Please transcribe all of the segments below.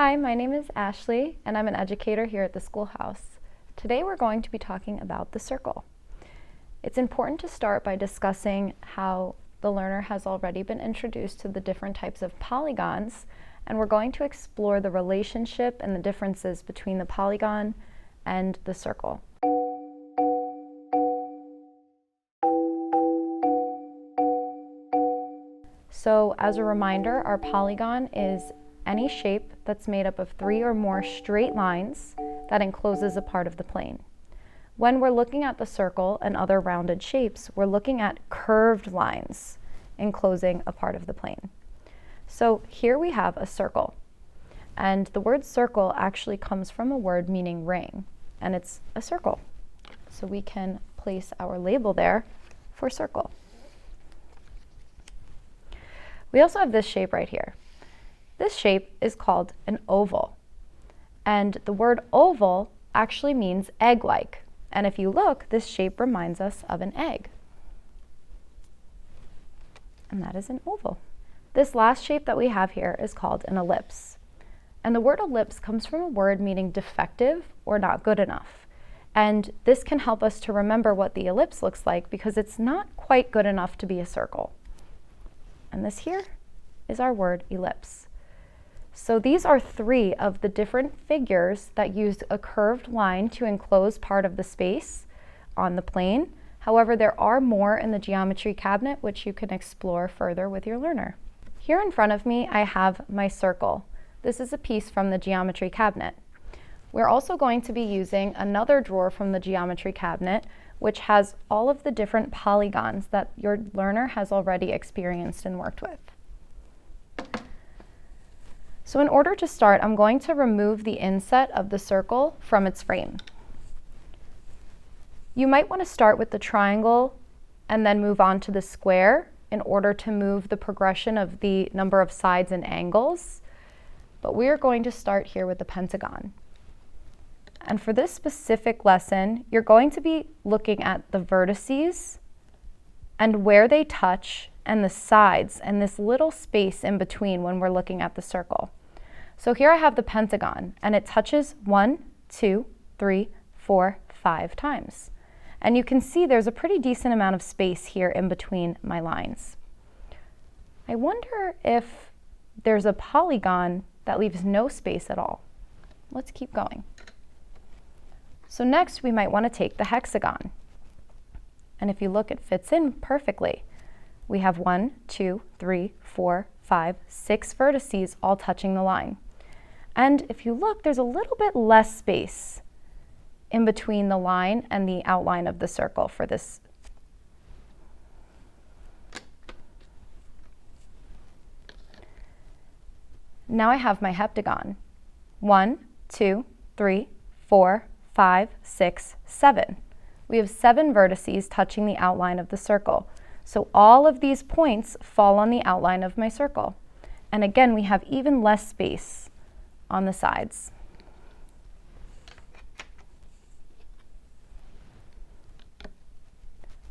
Hi, my name is Ashlee, and I'm an educator here at the schoolhouse. Today we're going to be talking about the circle. It's important to start by discussing how the learner has already been introduced to the different types of polygons, and we're going to explore the relationship and the differences between the polygon and the circle. So as a reminder, our polygon is any shape that's made up of 3 or more straight lines that encloses a part of the plane. When we're looking at the circle and other rounded shapes, we're looking at curved lines enclosing a part of the plane. So here we have a circle, and the word circle actually comes from a word meaning ring, and it's a circle. So we can place our label there for circle. We also have this shape right here. This shape is called an oval, and the word oval actually means egg-like, and if you look, this shape reminds us of an egg, and that is an oval. This last shape that we have here is called an ellipse, and the word ellipse comes from a word meaning defective or not good enough, and this can help us to remember what the ellipse looks like because it's not quite good enough to be a circle. And this here is our word ellipse. So these are 3 of the different figures that use a curved line to enclose part of the space on the plane. However, there are more in the geometry cabinet which you can explore further with your learner. Here in front of me, I have my circle. This is a piece from the geometry cabinet. We're also going to be using another drawer from the geometry cabinet which has all of the different polygons that your learner has already experienced and worked with. So in order to start, I'm going to remove the inset of the circle from its frame. You might want to start with the triangle and then move on to the square in order to move the progression of the number of sides and angles. But we are going to start here with the pentagon. And for this specific lesson, you're going to be looking at the vertices and where they touch and the sides and this little space in between when we're looking at the circle. So here I have the pentagon, and it touches 1, 2, 3, 4, 5 times. And you can see there's a pretty decent amount of space here in between my lines. I wonder if there's a polygon that leaves no space at all. Let's keep going. So next we might want to take the hexagon. And if you look, it fits in perfectly. We have 1, 2, 3, 4, 5, 6 vertices all touching the line. And if you look, there's a little bit less space in between the line and the outline of the circle for this. Now I have my heptagon. 1, 2, 3, 4, 5, 6, 7. We have 7 vertices touching the outline of the circle. So all of these points fall on the outline of my circle. And again, we have even less space on the sides.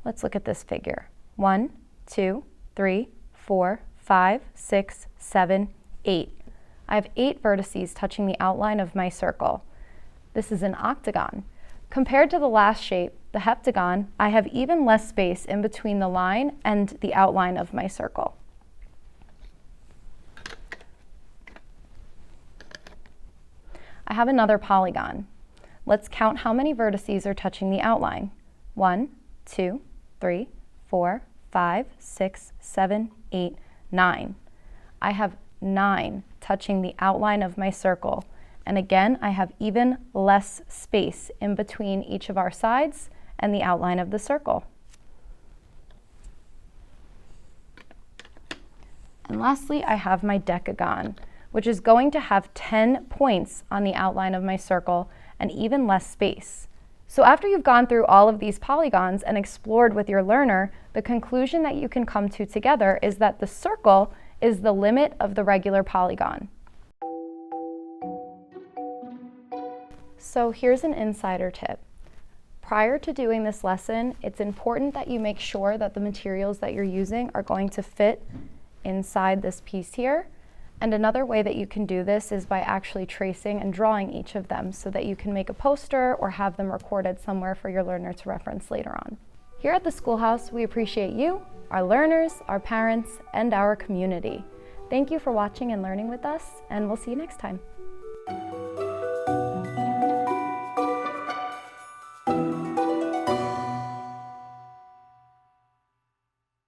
Let's look at this figure. 1, 2, 3, 4, 5, 6, 7, 8. I have 8 vertices touching the outline of my circle. This is an octagon. Compared to the last shape, the heptagon, I have even less space in between the line and the outline of my circle. I have another polygon. Let's count how many vertices are touching the outline. 1, 2, 3, 4, 5, 6, 7, 8, 9. I have 9 touching the outline of my circle. And again, I have even less space in between each of our sides and the outline of the circle. And lastly, I have my decagon, which is going to have 10 points on the outline of my circle and even less space. So after you've gone through all of these polygons and explored with your learner, the conclusion that you can come to together is that the circle is the limit of the regular polygon. So here's an insider tip. Prior to doing this lesson, it's important that you make sure that the materials that you're using are going to fit inside this piece here, And another way that you can do this is by actually tracing and drawing each of them so that you can make a poster or have them recorded somewhere for your learner to reference later on. Here at the Schoolhouse, we appreciate you, our learners, our parents, and our community. Thank you for watching and learning with us, and we'll see you next time.